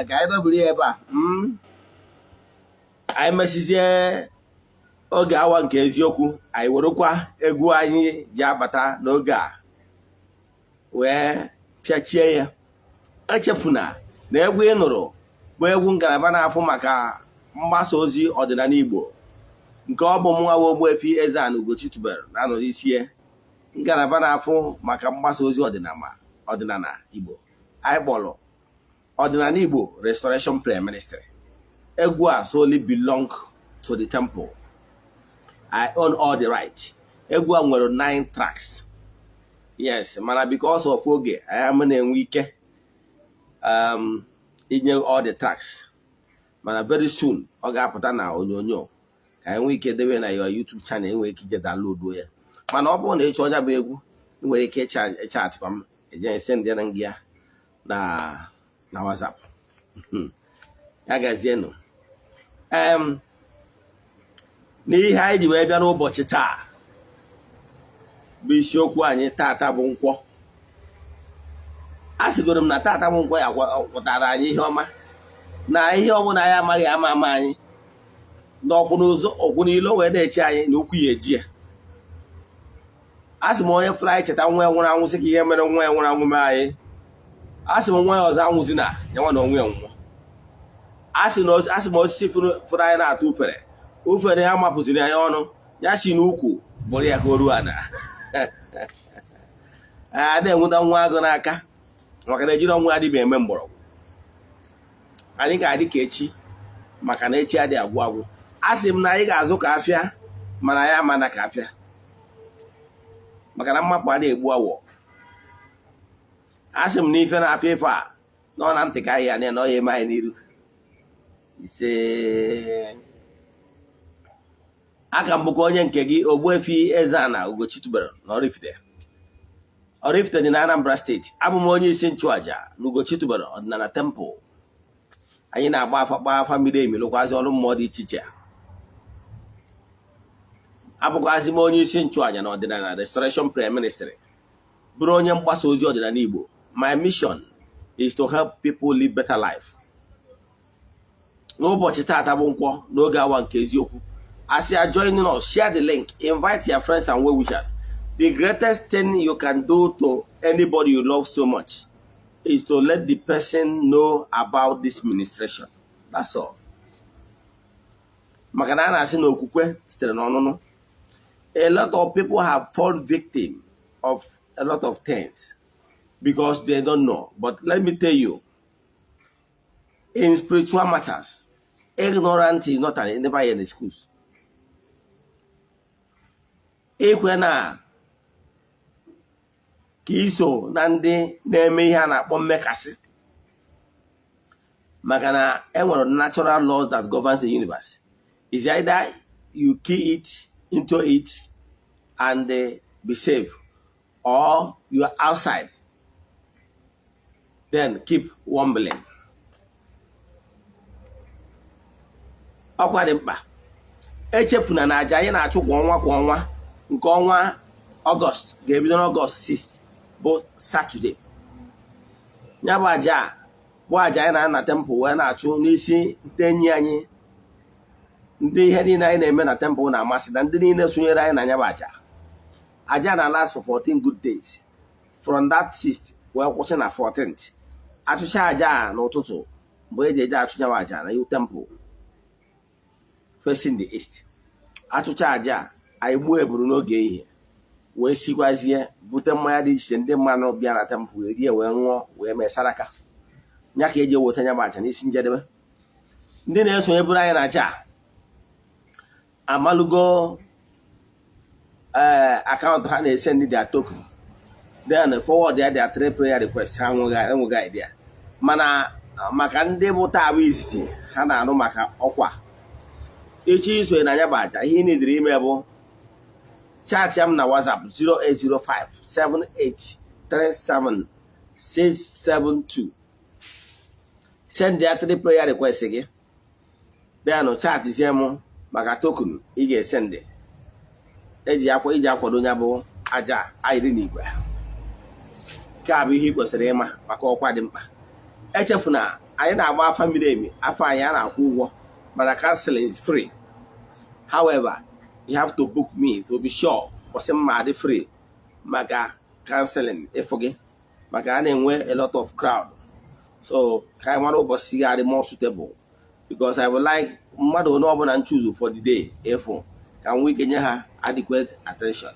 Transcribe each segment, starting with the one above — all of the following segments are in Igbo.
Guide believe ever. I messizie oge awa nke eziokwu anyị werekwa egwu anyị ji abata n'oge a wee pịachie ya. Echefuna na egwu ị nụrụ bụ egwu ngalaba na-afụ maka mgbasa ozi ọdịnala Igbo nke ọ bụ mụnwa Ogbuefi EZE-ANA Ugochi tubelu na-anọ n'isi ya. Ngalaba na-afụ maka mgbasa ozi ọdịnala Igbo anyị kpọrọ Odinana Igbo Restoration Prayer Ministry. Egwu a solely belong to the temple. I own all the right. Egwu a nwere 9 tracks. Yes, mana because of oge I am na-enwe ike inye all the tracks. Mana very soon ọ ga-apụta na onyonyo ka enwe ike debe na your YouTube channel, enwe ike ije download ya. Mana ọ bụrụ na ịchọ onye bụ egwu, ị nwere ike chat kwa m eje send ya na ngị ya na WhatsApp. Ya gazienụ. N'ihe anyị ji wee bịa n'ụbọchị taa bụ isiokwu anyị tata bụ nkwọ. A sịgoro m na tata bụ nkwọ ya pụtara anyị ihe ọma na ihe ọbụla ya amaghị ama anyị n'ọkwụ n'ụzọ ọkwụ n'ilo wee na-eche anyị na okwu ya eji ya. A sị m onye fly cheta nwa ya nwụrụ anwụ sị ka ihe mere nwa ya nwụrụ anwụ mee anyị. A sị m nwa ya ọzọ anwụzi na ya nwa na onwe ya nwụọ. A sị m osisi fụrụ anyị na-atụ ufere ya mapụziri anyị ọnụ ya si n'ukwu bụrụ ya ka o ruo ana. A na-enweta nwa agụ n'aka maka na ejiri ọnwụ adịbe eme mgbọrọgwụ. Anyị ga-adị ka echi maka na echi adịghị agwụ agwụ. A sị m na anyị ga-azụ ka afịa mana ya amana ka afịa maka na mmapụ adịghị egbu awọ. A sị m na ife na-afịa ife a nọ na ntị ka ahịa na ọ ya eme anyị n'iru. Ise aka m bụkwa onye nke gị Ogbuefi EZE-ANA Ugochi tubelu na oraifite. Oraifite dị na Anambra steeti. Abụ m onye isi nchụaja na Ugochi tubelu ọdịnala temple. Anyị na-agba afa mmiri emi lụkwazi ọrụ mmụọ dị iche iche. Abụkwazi m onye isi nchụaja na ọdịnala Restoration Prayer Ministry. Bụrụ onye mgbasa ozi ọdịnala Igbo. My mission is to help people live better life n'ụbọchị taata bụ nkwọ n'oge awa nke eziokwu. As you are joining us, share the link, invite your friends and well-wishers. The greatest thing you can do to anybody you love so much is to let the person know about this ministration. That's all. Maka na a na-asị na okwukwe sitere n'ọnụnụ. A lot of people have fallen victim of a lot of things because they don't know. But let me tell you, in spiritual matters, ignorance is not never an excuse. Ekwe na ka iso na ndị na-eme ihe a na-akpọ mmekasị, maka na enwere natural laws that governs the universe. It's either you key it into it and be safe, or you are outside, then keep wobbling. Ọkwa dị mkpa echefuna na aja anyị na-achụ kwa ọnwa nke ọnwa Ọgọst ga-ebido n'Ọgọst 6 bụ Saturday. Ya bụ aja anyị na temple wee na-achụ n'isi ndị enyi anyị, ndị ihe niile anyị na-eme na temple na-amasị na ndị niile sonyere anyị na ya bụ aja na last for 14 good days. From that 6th wee kwụsị na 14th. Achụcha aja n'ụtụtụ mgbe eji eje achụ ya bụ aja na temple facing the east. Achụcha aja anyị gbuo eburu n'oge ihe wee sikwazie bute mmanya dị iche ndị mmanụ bịa na temple erie wee ṅụọ wee mee saraka. Ya ka eji eweta ya bụ aja n'isi njedebe. Ndị na-esonye bụrụ anyị na aja amalugo akaụntụ ha na-ese ndị their token, then forward their 3 prayer requests. Ha enweghị idea, mana maka ndị bụ taa bụ isi ha na-arụ maka ọkwa echi isonye na ya bụ aja. Ihe ị na-ediri ime bụ chat ya m na WhatsApp 08057837672. send their 3 prayer requests gị, then chat zie m maka token ị ga-esende iji akwado ya bụ aja anyị n'igwe. Nke a bụ ihe ị kwesịrị ịma maka ọkwa dị mkpa. Echefuna anyị na-agba afa miri emi, afọ anyị a na-akwụ ụgwọ, mana counseling is free. However, you have to book me to be sure kwụsị mma dị free maka counseling ịfụ gị, maka a na-enwe a lot of crowd. So ka anyị mara ụbọchị ga-adị more suitable, because I would like mmadụ onye ọbụla choose for the day ịfụ ka m nwee ike nye ha adequate attention.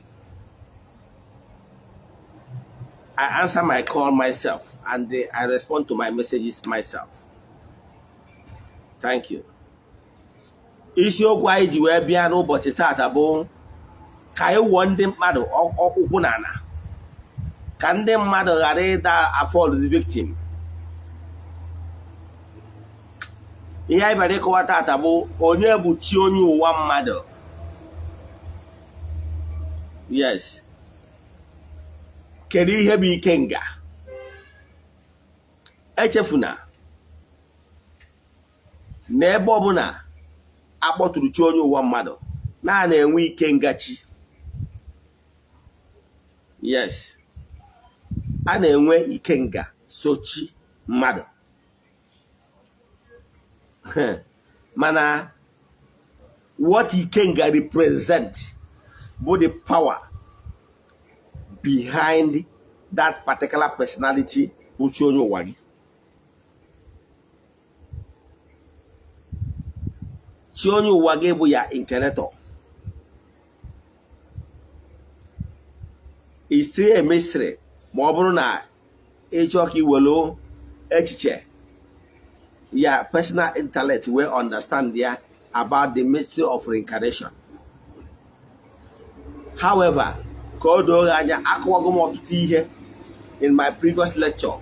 I answer my call myself and I respond to my messages myself. Thank you. Isiokwu anyị ji wee bịa n'ụbọchị taata bụ ka anyị wụọ ndị mmadụ ọkwụkwụ n'ala, ka ndị mmadụ ghara ịda afford the victim. Ihe anyị bịara ịkọwa taata bụ onye bụ chi onye ụwa mmadụ. Yes. Kedu ihe bụ Ikenga? Echefuna n'ebe ọbụla akpọtụrụ chi onye ụwa mmadụ na-enwe Ikenga chi. Yes, a na-enwe Ikenga so chi mmadụ. Mana what Ikenga represent bụ the power behind that particular personality bụ chi onye ụwa gị. Chi onye ụwa gị bụ ya Incarnation. Isi emesịrị ma ọ bụrụ na ịchọ ka iwelu echiche ya personal intellect will understand there about the mystery of reincarnation. However, ka o doo anya akọwago m ọtụtụ ihe in my previous lecture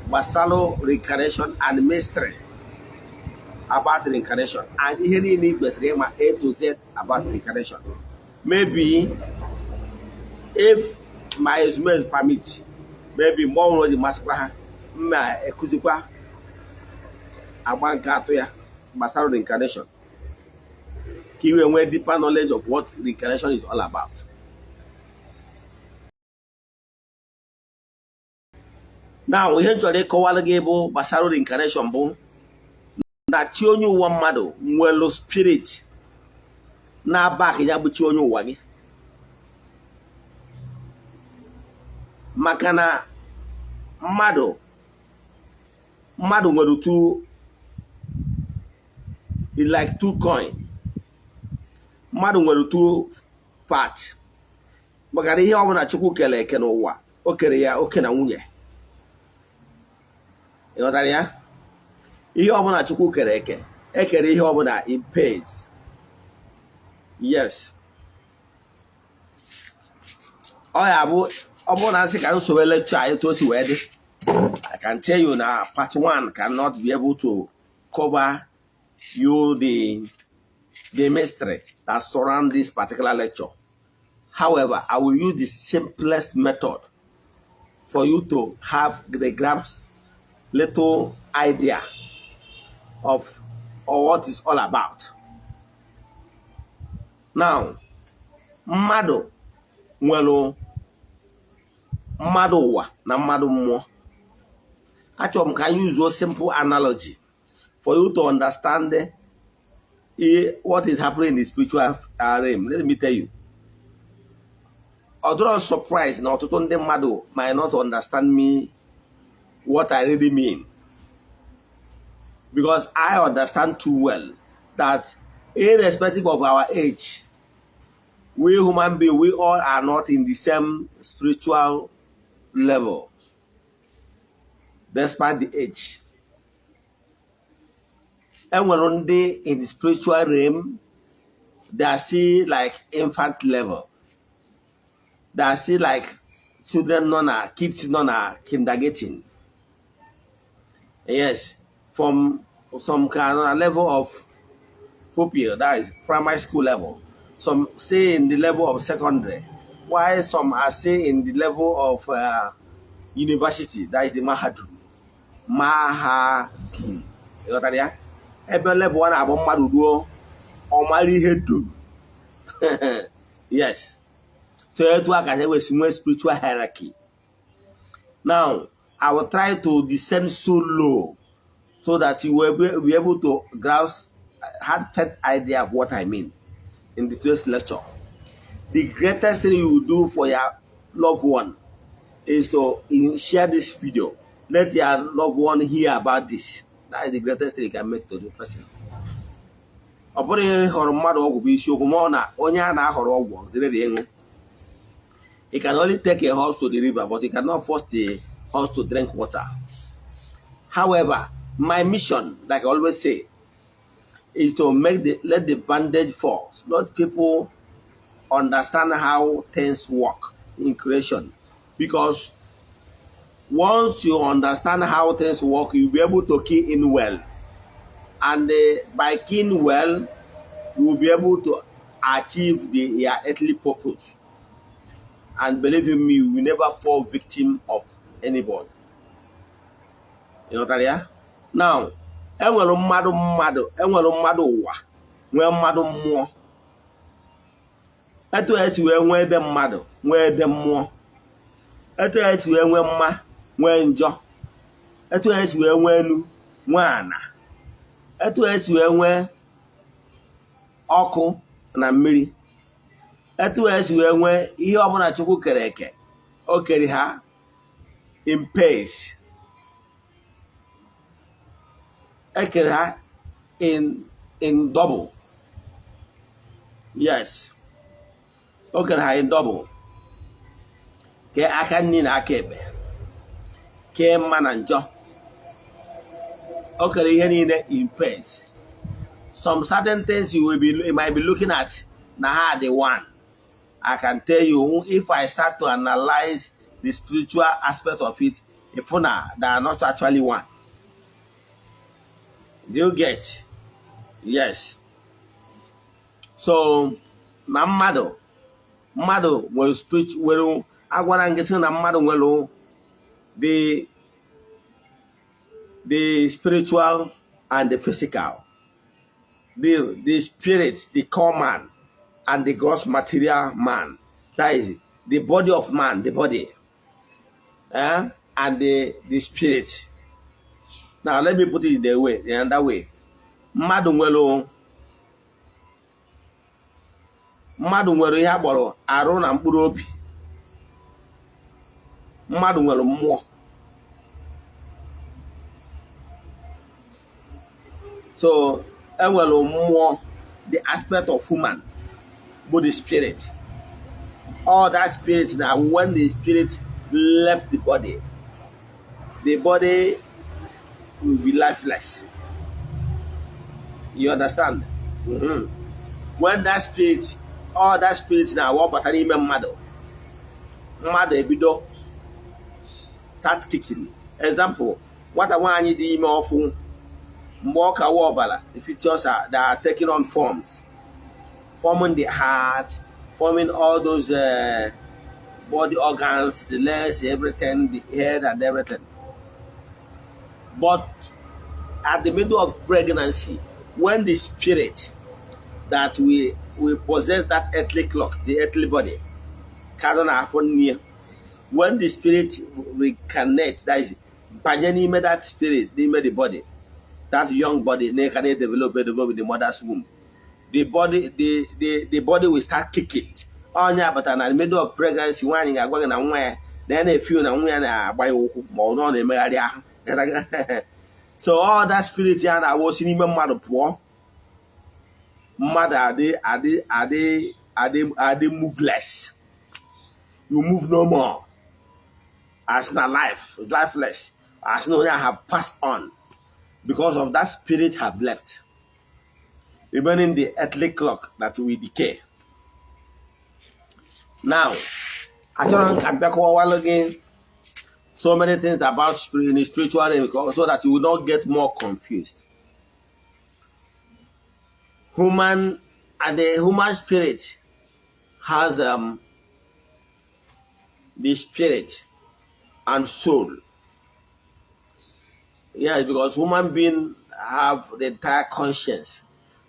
gbasara reincarnation and mystery about reincarnation, and ihe niile kwesịrị ịma A to Z about reincarnation. Maybe if my email permit, maybe more than masịkwa ha mma ekuzikwa agba nke atụ ya gbasara reincarnation ka iwe nwee deeper knowledge of what reincarnation is all about. Now, ihe nchọrọ ịkọwara gị bụ gbasara reincarnation bụ na chi onye ụwa mmadụ nwelu spirit na-abak ya bụ chi onye ụwa gị. Maka na mmadụ nwere two, it's like two coin. Mmadụ nwere two part. Maka na ihe ọbụla Chukwu kere eke n'ụwa, o kere ya oke na nwunye. Ịghọtara ya? Ihe ọbụla Chukwu kere eke, ekere ihe ọbụla in pairs. Yes. Ọ ya bụ ọ bụrụ na asị ka nsogbu lecture anyị etu o si wee dị, I can tell you now part 1 cannot be able to cover you the mystery that surround this particular lecture. However, I will use the simplest method for you to have the grasp little idea of what it's all about. Now, mmadụ nwere mmadụ ụwa na mmadụ mmụọ. Actually, can use a simple analogy for you to understand what is happening in the spiritual realm. Let me tell you. Although surprised, now to ndị mmadụ might not understand me what I really mean, because I understand too well that irrespective of our age, we human beings, we all are not in the same spiritual level, despite the age. And when they in the spiritual realm, they are still like infant level. They are still like children, kids, kindergarten. Yes, from some kind of level of pupil, that is primary school level. Some say in the level of secondary, while some are say in the level of university, that is the Mahadum. You know that? Every level one about Madudo or Mali Hedu. Yes. So it works as a small spiritual hierarchy. Now, I will try to descend so low so that you will be able to grasp heartfelt idea of what I mean in the today's lecture. The greatest thing you will do for your loved one is to share this video. Let your loved one hear about this. That is the greatest thing you can make to the person. He can only take a horse to the river, but he cannot force the horse to drink water. However, my mission, like I always say, is to let the bandage fall. Let people understand how things work in creation. Because once you understand how things work, you'll be able to key in well. And by keying well, you will be able to achieve your earthly purpose. And believe in me, you will never fall victim of anybody. You know what I mean? Now, enwere mmadụ ụwa, nwee mmadụ mmụọ. Etu esi wee nwee ebe mmadụ, nwee ebe mmụọ. Etu esi wee nwee mma, nwee njọ. Etu esi wee nwee enu, nwee ana. Etu esi wee nwee ọkụ na mmiri. Etu esi wee nwee ihe ọbụla Chukwu kere eke, o kere ha in pairs. Ekere ha in double. Yes. O kere ha in double. Ke aka nni na aka ekpe. Ke mma na njọ. O kere ihe niile in pairs. Some certain things you might be looking at na ha the one. I can tell you, if I start to analyze the spiritual aspect of it, if they are not actually one. Do you get? Yes. So, na mmadụ nwere spiritual, agwara ngịtị na mmadụ nwere the spiritual and the physical, the spirit, the core man, and the gross material man. That is the body of man, the body, and the spirit. Now let me put it the other way. mmadụ nwere ihe agbọrọ arụ na mkpụrụ obi. Mmadụ nwere mmụọ. So enwere mmụọ, the aspect of human, but the spirit. All that spirit, now when the spirit left the body will be lifeless. You understand? When that spirit, all that spirit now walk but n'ime mmadụ ebido start kicking. Example, nwata nwaanyị dị ime ọfụ mgbe ọ ka wa ọbara, the features that are taking on forms, forming the heart, forming all those body organs, the legs, everything, the head and everything. But at the middle of pregnancy, when the spirit that we possess that earthly clock, the earthly body, when the spirit reconnect, that is, that spirit, they made the body, that young body, they can develop with the mother's womb. The body will start kicking. Oh yeah, but in the middle of pregnancy, when you are going away, then a few na buy so all that spirit and I was in even mother poor. Mother are they moveless. You move no more. As not life, lifeless. As no have passed on. Because of that spirit have left. Even in the earthly clock that will decay. Now, I don't come back a while again. So many things about spirit in the spiritual realm, so that you will not get more confused. The human spirit has the spirit and soul. Yes, because human beings have the entire conscience.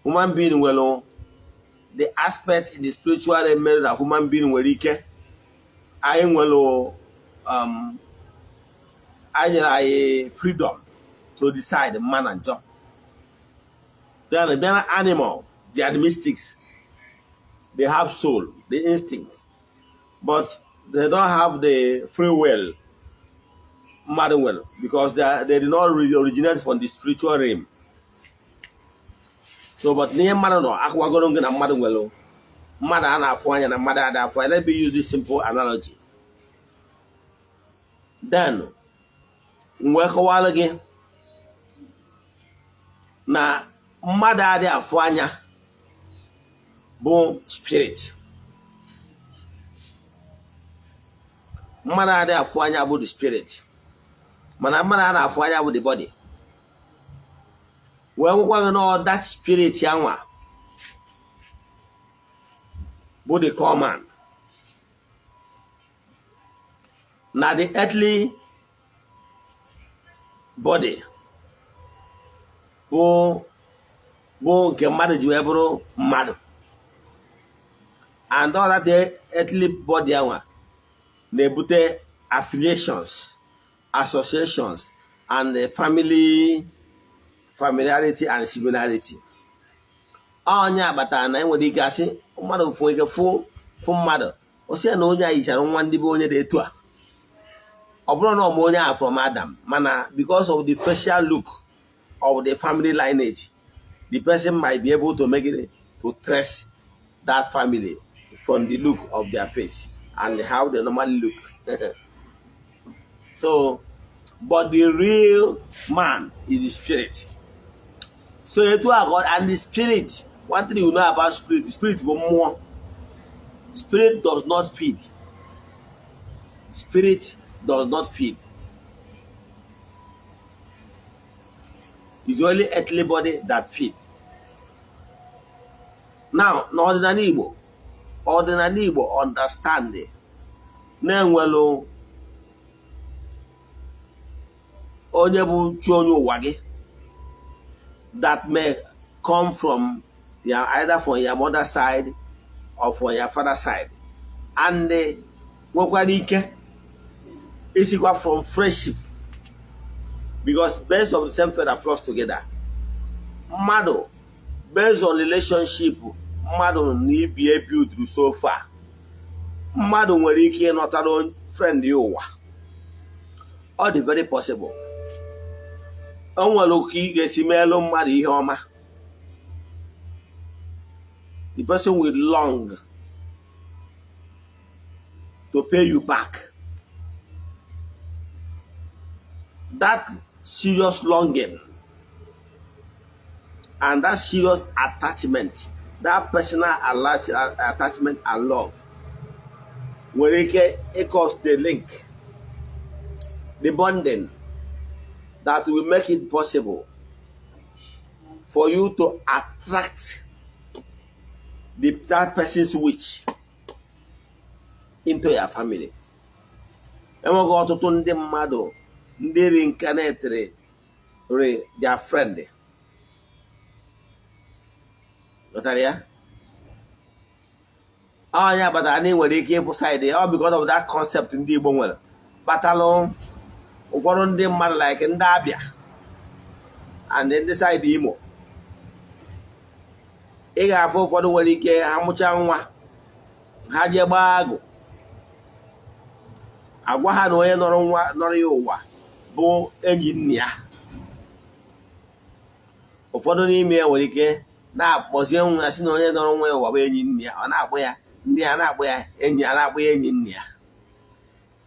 Human being will the aspect in the spiritual realm that human being will I will I freedom to decide man and job. They are animal, they are the mystics. They have soul, the instinct, but they don't have the free will, mother will, because they did not originate from the spiritual realm. So, but near mother no, aqua going to mother will, mother and a mother and let me use this simple analogy. Then, work a while again. Na mother ade afanya bon spirit. Mother ade afanya about the spirit. Mother ade afanya about the body. Well, we want to know that spirit yanwa. Body call man. Now the earthly body bo nke mmadụ ji wee bụrụ mmadụ, and all that the earthly body ahụ na-ebute affiliations, associations, and familiarity and similarity. Onye agbata na enwere ike asị mmadụ fụ ike fụ mmadụ o si na onye a yichara nwa ndị be onye dị etu a. Ọ bụrụ na ọmụ onye a from Adam, mana because of the facial look of the family lineage, the person might be able to make it to trace that family from the look of their face and how they normally look. So, but the real man is the spirit. So it was God and the spirit. One thing you know about spirit, the spirit will more. Spirit does not feed. Spirit does not feed. It's only earthly body that feed. Now, Odinana Igbo understand it. Na-enwelu onye bụ chi onye ụwa gị that may come from either from your mother's side or from your father's side, and nwekwara ike isikwa from friendship, because birds of the same feather flock together. mmadụ based on relationship mmadụ na ibi build so far, mmadụ nwere ike ịnọtara friend ya ụwa. Ọ dị very possible. O nwere oke ị ga-esi meelu mmadụ ihe ọma, the person will long to pay you back. That serious longing and that serious attachment, that personal attachment and love, nwere ike cause the link, the bonding that will make it possible for you to attract that person's wish into your family. Enwego ọtụtụ ndị mmadụ ndị reincarnate their friend. Notara ya? Onye batara na nwere ike ịpụ side all because of that concept ndị Igbo nwere. Batalụ ụfọdụ ndị mmadụ like ndị Abịa and ndị side Imo. Ị ga-afụ ụfọdụ nwere ike ha mụcha nwa ha jee gbaa agụ, agwa ha na onye nọrọ ya ụwa bụ enyi nna ya. Ụfọdụ n'ime ya nwere ike na-akpọzie nwa si na onye nọrọ nwa ya ụwa bụ enyi nna ya, ọ na-akpọ ya ndị a na-akpọ ya enyi, a na-akpọ ya enyi nna ya,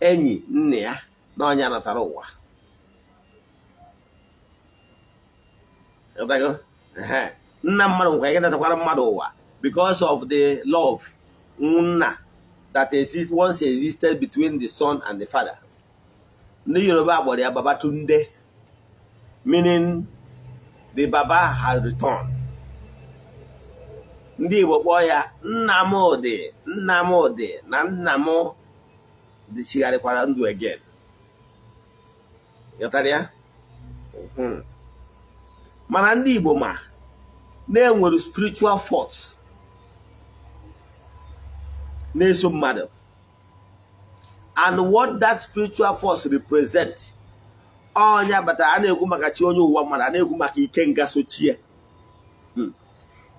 enyi nna ya na onye anatara ụwa. Nna mmadụ nkwa ike natakwara mmadụ ụwa because of the love nna that once existed between the son and the father. Ndị Yoruba kpọrọ ya Babatunde, meaning the Baba has returned. Ndị Igbo kpọọ ya Nnamdi, Nnamdi na nna m dịchigharịkwara ndụ again. Ghọtara ya? Mana ndị Igbo ma na-enwere spiritual force na-eso mmadụ, and what that spiritual force represent, onye batara a na-ekwu maka chi onye ụwa mmadụ, a na-ekwu maka Ikenga sochie.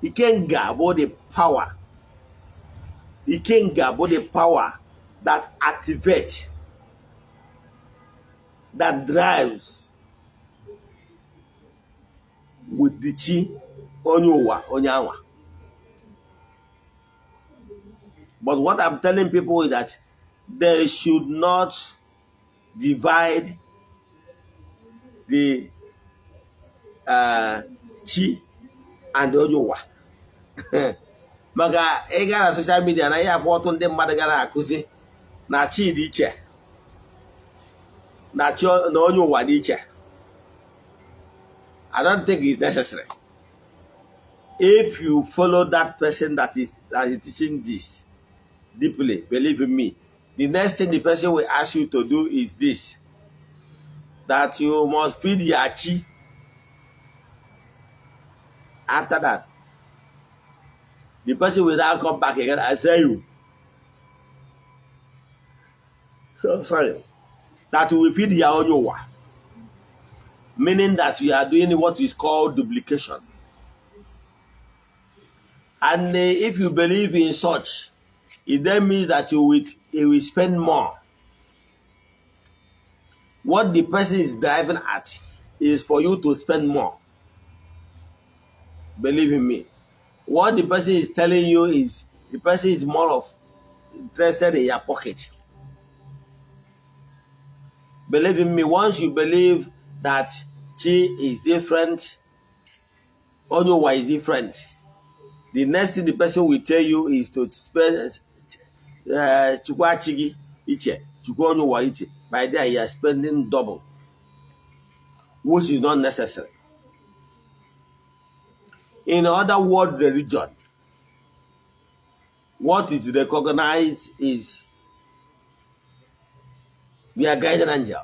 Ikenga bụ the power, Ikenga bụ the power that activates, that drives with the chi onye ụwa onye anwa. But what I'm telling people is that they should not divide the chi and onye ụwa. Maka ị gara na social media na ya afọ ọtụ ndị mmadụ gara akụzi na chi dị iche na chi na onye ụwa dị iche. I don't think it's necessary. If you follow that person that is teaching this deeply, believe in me, the next thing the person will ask you to do is this: that you must feed your chi. After that, the person will now come back again and say you, sorry, that you will feed your own yowa, meaning that you are doing what is called duplication. And if you believe in such, it then means that you will spend more. What the person is driving at is for you to spend more. Believe in me. What the person is telling you is the person is more of interested in your pocket. Believe in me, once you believe that chi is different, Onyowa is different, the next thing the person will tell you is to spend chukwa chigi iche, chukwa Onyowa iche. By there you are spending double, which is not necessary. In other world religion, what is recognized is their guardian angel.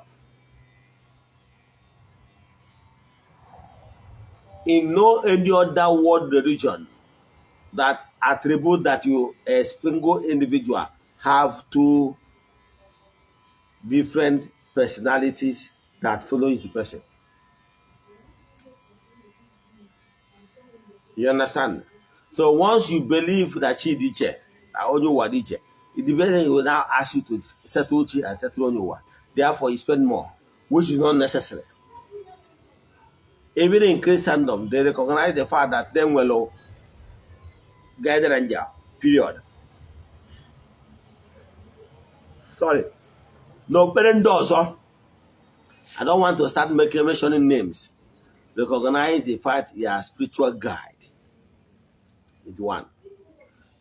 In no any other world religion that attribute that you, a single individual, have two different personalities that follows the person. You understand? So once you believe that Chi Diche, Onye Diche, it depends, he will now ask you to settle Chi and settle Onye. Therefore, you spend more, which is not necessary. Even in Christendom, they recognize the fact that them will guide the angel. Period. Sorry. No parent does. I don't want to start mentioning names. Recognize the fact you are a spiritual guide. It's one.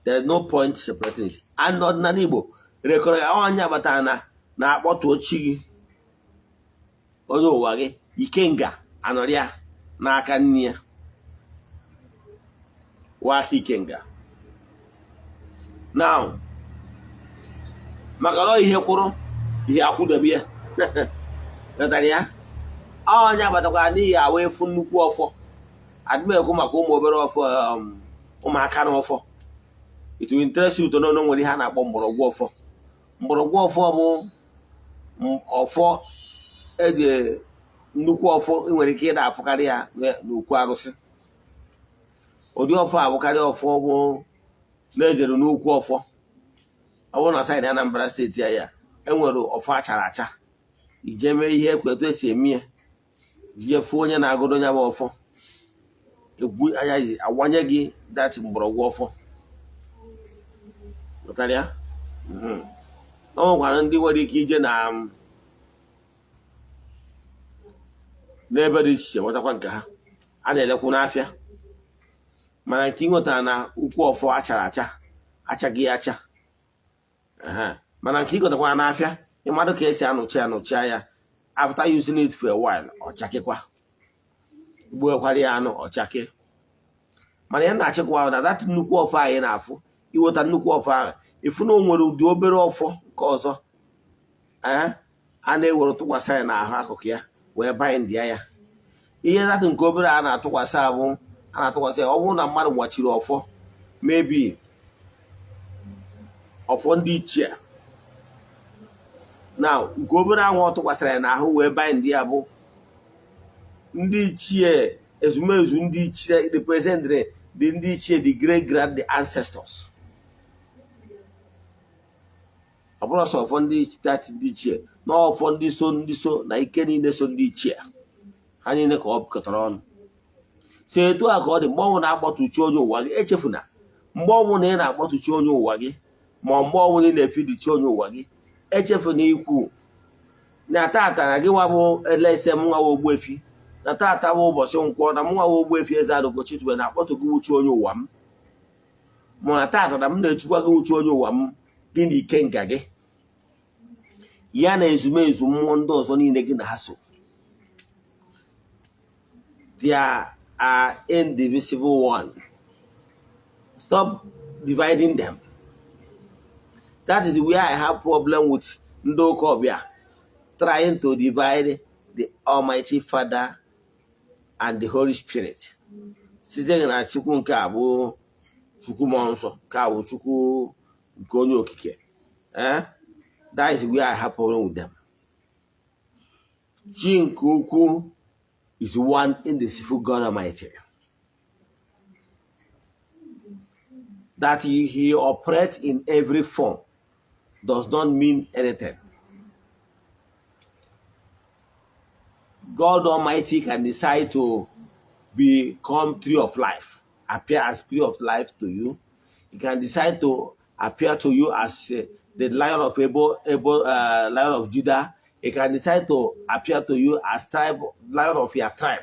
There's no point separating it. And Odinana Igbo, recognize onye batana na akpọtụ ochi gị onye ụwa gị Ikenga anọrịa n'aka nne ya waka Ikenga. Now, maka na ihe kwụrụ ihe akwụdobe ya natara ya onye abatakwa n'ihi awa efu nnukwu ọfọ. Adịmekwu maka ụmụ obere ọfọ, ụmụaka na ọfọ. It will interest you to know nwere ihe a na-akpọ mgbọrọgwụ ọfọ. Mgbọrọgwụ ọfọ bụ ọfọ eji nnukwu ọfọ nwere ike ịda afụkarị ya n'okwu arụsị. Ụdị ọfọ abụkarị ọfọ bụ na-ejere n'okwu ọfọ. Ọ bụrụ na saịdị Anambra steeti ya enwere ọfọ achara acha, ije mee ihe ekwetu esi eme ya, jije fụ onye na-agụrụ onye bụ ọfọ, egwu anya awanye gị dati mgbọrọgwụ ọfọ. Ọ nwekwara ndị nwere ike ije n'ebe dị iche iche nwetakwa nke ha a na-elekwu n'afịa, mana nke ị nwetara na ukwu ọfọ achara acha achaghị acha, mana nke ị gotakwara n'afịa ịmadụ ka esi anụcha ya after using it for a while ọchakịkwa, gbuokwara ya anụ ọchakị. Mana ya na-achịkwa na dat nnukwu ọfọ anyị na-afụ, iweta nnukwu ọfọ ahụ ifu na o nwere ụdị obere ọfọ nke ọzọ a na-ewere tụkwasị ya n'ahụ akụkụ ya wee bind ya. Ihe datụ nke obere a na-atụkwasị ya ọ bụrụ na mmadụ gbachiri ọfọ, maybe ọfọ ndị ichie, na nke obere ahụ ọ tụkwasịrị ya n'ahụ wee bind ya bụ ndị ichie, ezumezu ndị ichie representing ndị ichie, the great grand ancestors. Ọ bụrụ sọ ọfọ ndị ichie na ọfọ ndị so na ike niile so ndị ichie ha niile ka ọ bụkọtara ọnụ. So etu a ka ọ dị mgbe ọnwụ na-akpọtụchi onye ụwa gị. Echefuna mgbe ọnwụ na ị na-akpọtụchi onye ụwa gị ma mgbe ọnwụ na ị na-efidichi onye ụwa gị, echefuna ikwu na tata na gị nwa bụ elese m nwa Ogbuefi, na tata bụ ụbọchị nkwọ na m nwa Ogbuefi Eze-Ana Ugochi tube na-akpọtụ gị wuchi onye ụwa m, ma na tata na m na-echukwa gị wuchi onye ụwa m gị na Ikenga gị ya na ezumezu mmụọ ndị ọzọ niile gị na ha so. They are indivisible one. Stop dividing them. That is where I have problem with ndị Okobia trying to divide the Almighty Father and the Holy Spirit. Site na Chukwu nke a bụ Chukwu mmụọ nsọ, nke a bụ Chukwu nke onye okike. That is where I have problem with them. Chi nke ukwu is one indivisible God Almighty. That he operates in every form does not mean anything. God Almighty can decide to become tree of life, appear as tree of life to you. He can decide to appear to you as the Lion of Lion of Judah. He can decide to appear to you as Lion of your tribe.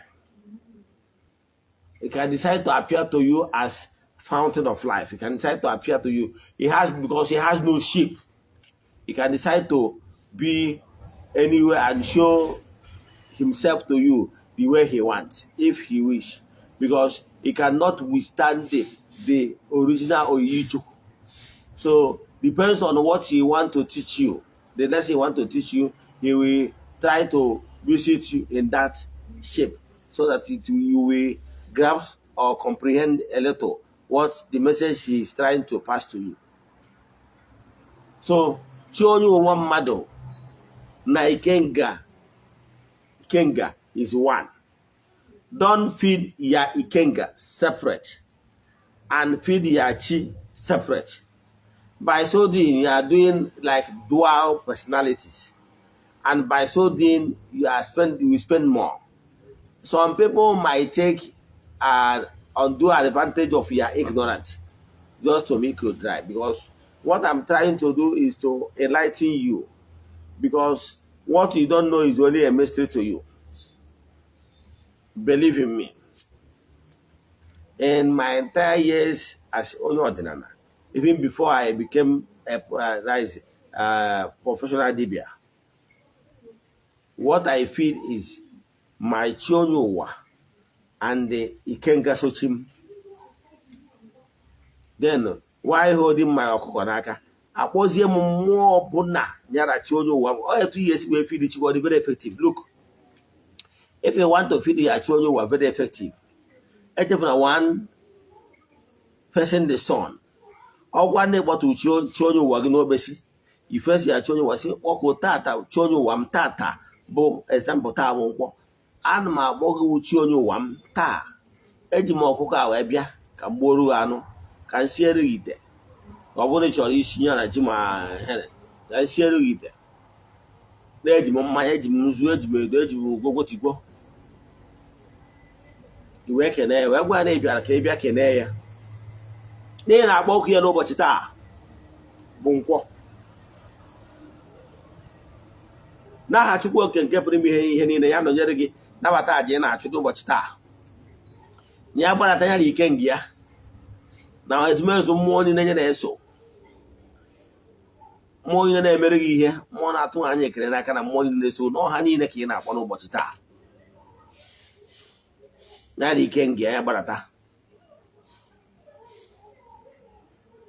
He can decide to appear to you as Fountain of Life. He can decide to appear to you. Because he has no sheep. He can decide to be anywhere and show himself to you the way he wants, if he wish. Because he cannot withstand the original Oyichu. So depends on what he wants to teach you. The lesson he wants to teach you, he will try to visit you in that shape so that you will grasp or comprehend a little what the message he is trying to pass to you. So, Chionyu one mado na Ikenga is one. Don't feed ya Ikenga separate. and feed your chi separate. By so doing, you are doing like dual personalities, and by so doing, you spend more. Some people might take undue advantage of your ignorance just to make you dry. Because what I'm trying to do is to enlighten you. Because what you don't know is only a mystery to you. Believe in me. In my entire years as onye Odinana, even before I became a professional dibia, what I feel is my chonyowa and the Ikenga sochim. Then why holding my okokonaka? I was here more buna nyara chonyowa. All 2 years we feed each body very effective. Look, if you want to feed your chonyowa very effective, except for one person the sun. Or one neighbor to show you what no besi. You first ya show you was oko tata, show you wam tata, bo example ta wonko. And my bogu would show you wam ta. Edimo coca webia, can boru ano, can share it. Or what is your issue at Jima Helen? I share it. Lady my edge moves with me, you go to go. You reckon there, where one neighbor can air. Then I walk here over Chita. Bunko. Now I had to work and keep me in the Yano Yerigi. Now I Jena to do what Chita. Yabana Ikenga. Now it's more than any so. More than a merry here, more than 200 and I can more than this, no honey in a kina one over Chita. Now Ikenga Barata.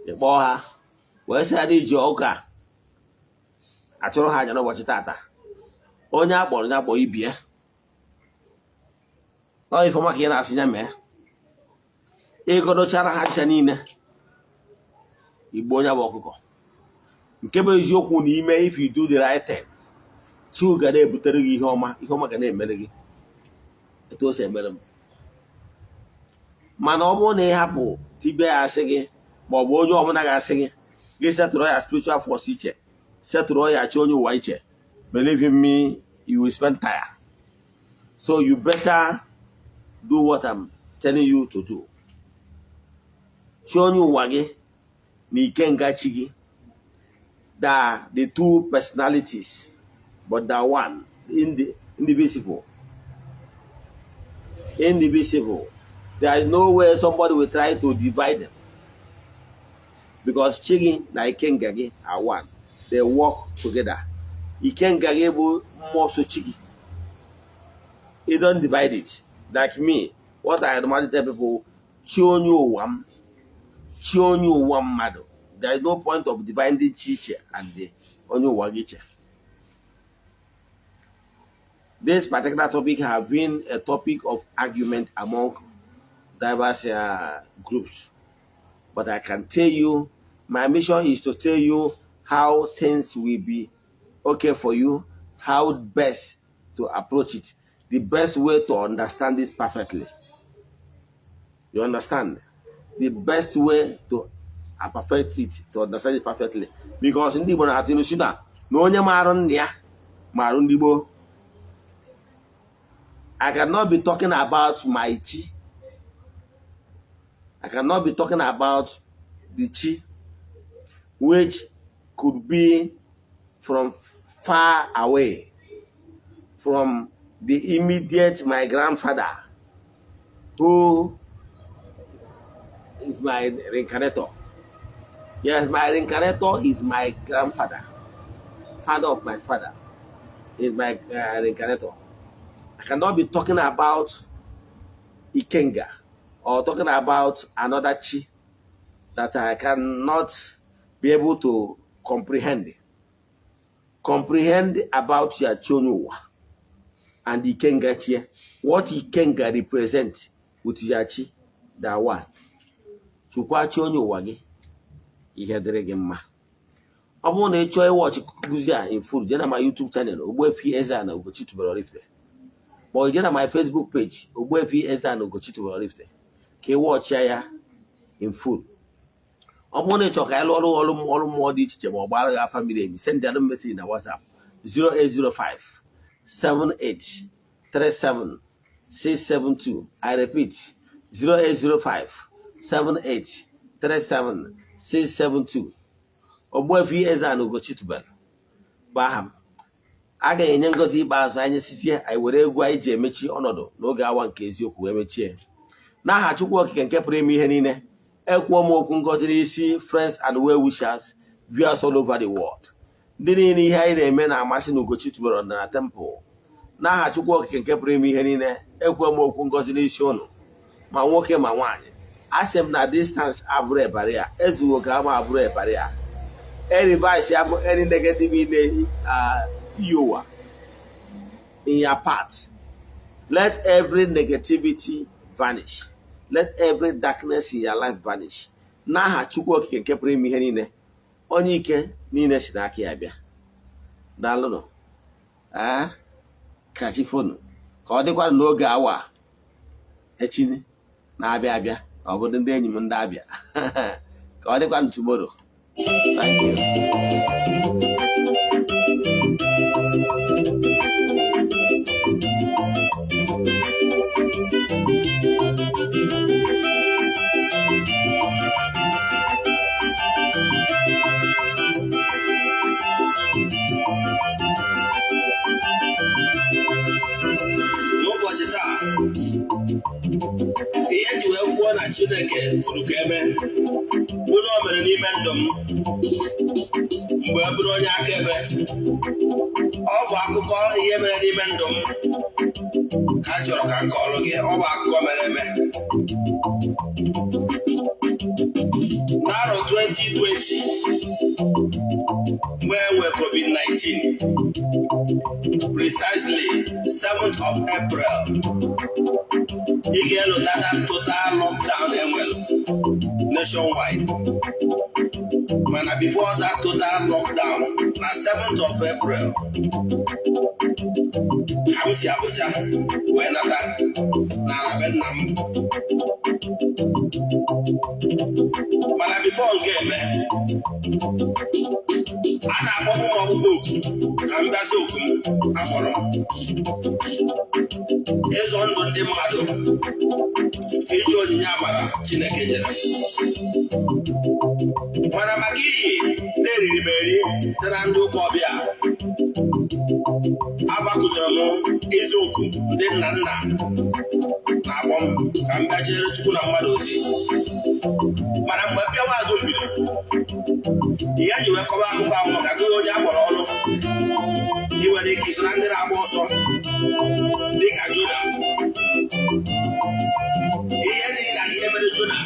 The boy, where's I did joker? I told her, you know what you tata. On your boy, that boy beer. Oh, if I'm not here, I see them, eh? You go to Chara Hanchanina. You born a walk. Cable is your email if you do the right thing. Two got a buttery homa, Homa can name Melody. It was a melon. Man, all one a apple, Tibia singing. But what you are saying, get set to a spiritual force teacher. Set to I show you white. Believe in me, you will spend time. So you better do what I'm telling you to do. Show you wage, ni Ikenga chigi. The two personalities, but the one indivisible. Indivisible. There is no way somebody will try to divide them. Because Chigi and Ikenga are one. They work together. Ikenga more so Chigi. He don't divide it. Like me, what I normally tell people, show you one mother. There is no point of dividing Chiche and the only Wagiche. This particular topic has been a topic of argument among diverse groups. But I can tell you, my mission is to tell you how things will be okay for you, how best to approach it, the best way to understand it perfectly. You understand? The best way to perfect it, to understand it perfectly. Because in the Igbo, no onye maron ya, maron Igbo. I cannot be talking about my chi. I cannot be talking about the chi, which could be from far away, from the immediate my grandfather, who is my reincarnator. Yes, my reincarnator is my grandfather, father of my father, is my reincarnator. I cannot be talking about Ikenga or talking about another chi that I cannot be able to comprehend. Comprehend about your Chonyuwa and Ikenga chi. What Ikenga represents with your chi, that one. Chukwa Chonyuwa gi, ihe dere gi mma. Ọ bụrụ na ị chọọ watch kuzi a in full, jee na my YouTube channel, Ogbuefi EZE-ANA Ugochi tubelu oraifite. Or jee na my Facebook page, Ogbuefi EZE-ANA Ugochi tubelu oraifite. Ka ị watch ya in full. Ọ bụrụ na ị chọrọ ka anyị lụọ ọrụ mmụọ dị iche iche ma ọ gbara gị afa miri emi, send them message na WhatsApp 0805 78 37 672. I repeat 0805 78 37 672. Ogbuefi EZE-ANA Ugochi tubelu bụ aha m. A ga-enye ngozi ikpeazụ anyị sisie anyị were egwu anyị ji emechi ọnọdụ n'oge awa nke eziokwu wee mechie. N'aha Chukwu Okike nke pụrụ ime ihe niile, ekwuo m okwu ngozi n'isi friends and well wishers viewers all over the world. Ndị niile ihe anyị na-eme na-amasị na Ugochi tubelu na temple. N'aha Chukwu Okike nke pụrụ ime ihe niile, ekwuo m okwu ngozi n'isi ụnụ ma nwoke ma nwaanyị. Asị m na distance abụrụ ebaria, ezughị oke ama abụrụ ebaria. Revise any negative in you in your part. Let every negativity vanish. Let every darkness in your life vanish. N'aha Chukwu Okike nke pụrụ ime ihe niile, onye ike niile si n'aka ya bịa. Daalụnụ. Ka chi fonu ka ọ dịkwa n'oge awa echi na-abịa abịa, ọ bụrụ ndị enyi m ndị abịa ka ọ dịkwa tomorrow. Thank you. N'ụbọchị taa, ihe ji wee kwuo na Chineke furu ka eme ụlọ o mere n'ime ndụ m mgbe e bụrụ onye akaebe. Ọ bụ akụkọ ihe mere n'ime ndụ m ka a chọrọ ka m kọọrọ gị. Ọ bụ akụkọ mere eme. N'arọ 2020 mgbe e nwere COVID-19, precisely 7th of April, ị ga-elota that total lockdown enwere nationwide. Mana before that total lockdown na 7th of April ka m si Abuja wee nata n'ala be nna m. Mana before nke eme, a na-akpọbụ m ọkpụkpọ oku ka m bịazi oku m akpọrọ ịzọ ndụ ndị mmadụ iji onyinye amara Chineke nyere. Mana maka iyi na-eriri m eri site na ndị ụka ọbịa, agbakụnyere m ịza oku ndị nna nna na-akpọ m ka m bịa jere Chukwu na mmadụ ozi. Mana mgbe mpịawa azụ mbido, ihe ji wee kọba akụkọ ahụ maka gị onye akpọrọ ọrụ. Ị nwere ike iso na ndị na-agba ọsọ dịka Jona. Ihe dịka ihe mere Jona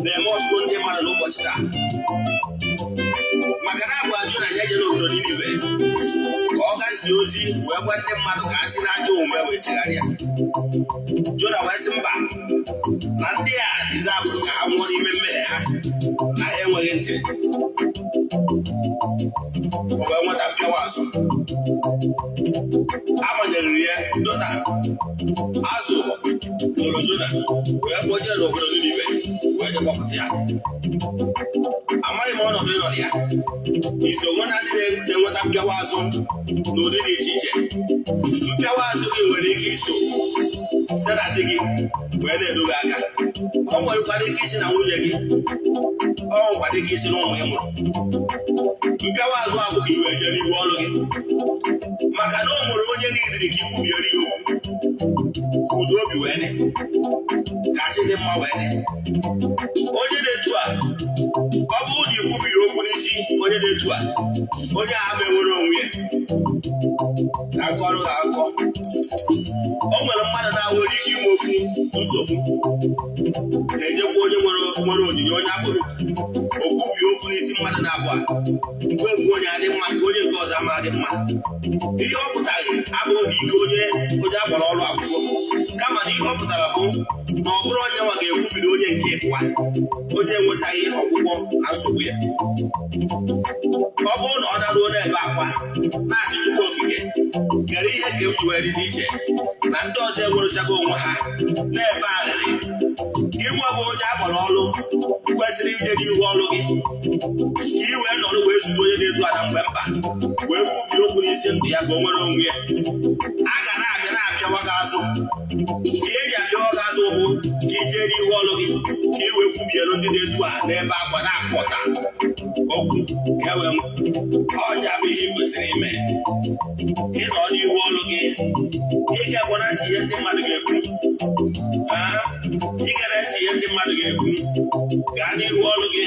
na-eme ọtụtụ ndị mmadụ n'ụbọchị taa. Maka na agwa Jona ya jere obodo Ninive ka ọ gazie ozi wee gwa ndị mmadụ ka ha si n'ajọ omume wee chegharịa. Jona wee sị mba, na ndị a dizabụrụ ka ha nwụọ n'ime mmehie ha na ha enweghị ntị. O wee nweta mpịawa azụ. Amanyeriri ya Jona azụ tụrụ Jona wee kpọjee n'obodo Ninive wee je kpọpụta ya. Amaghị m ọnọdụ ịnọ ya. Iso onwe na ndị na-enweta mpịawa azụ n'ụdị dị iche iche. Mpịawa azụ gị nwere ike iso site na di gị wee na-edu gị aka. Ọ nwerekwara ike isi na nwunye gị. Ọ nwekwara ike isi na ụmụ ị mụrụ. Mpịawa azụ abụghị iwe eje n'ihu ọrụ gị, maka na o nwere onye niile ka ikwubiere ya okwu ka udo obi wee dị, ka chi dị mma wee dị. Onye na-etu a, ọ bụrụ na ikwubi ya okwu n'isi onye na-etu a, onye a mewere onwe ya ka akọrọ ha akọ. O nwere mmadụ na-nwere ike inwe ofu nsogbu, na-enyekwa onye nwere onyinye onye akpụrụ okwubi okwu n'isi mmadụ na-abụọ, nke ofu onye adị mma nke onye nke ọzọ ama adị mma. Ihe ọ pụtaghị abụghị na ike onye akpọrọ ọrụ akwụkwọ, kama na ihe ọ pụtara bụ na ọ bụrụ onye nwa ga-ekwubiri onye nke ịbụa, onye enwetaghị ọgwụgwọ na nsogbu ya. Ọ bụrụ na ọ daruo n'ebe akwa na-asị Chukwu Okike, kere ihe nke m ji wee dịzi iche na ndị ọzọ enwerechago onwe ha na-ebe arịrị Ịnwe bụ onye agbara ọrụ kwesịrị ije n'ihu ọrụ gị ka ị wee nọrọ wee zute onye na-etu ada mgbe mkpa wee kwubie okwu n'isi ndụ ya ka o nwere onwe ya. A ga na-abịa na-apịawa gị azụ. Ihe eji apịawa gị azụ bụ ka ị jee n'ihu ọrụ gị ka ị wee kwubielu ndị na-etu a n'ebe akwa na-akpọta okwu ka e wee ọnya bụ ihe ị kwesịrị ime. Ịnọ n'ihu ọrụ gị ị ga-agwa na ntị ihe ndị mmadụ ga-ekwu. Ị ga na-ntị ihe ndị mmadụ ga-ekwu gaa n'ihu ọrụ gị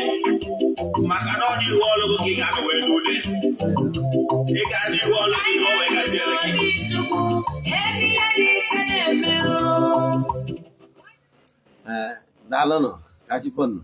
maka na ọ n'ihu ọrụ gị ka ị ga-anọ wee n'ude. Ị gaa n'ihu ọrụ gị ka o wee gaziere gị. Daalụnụ, ka chi fonu.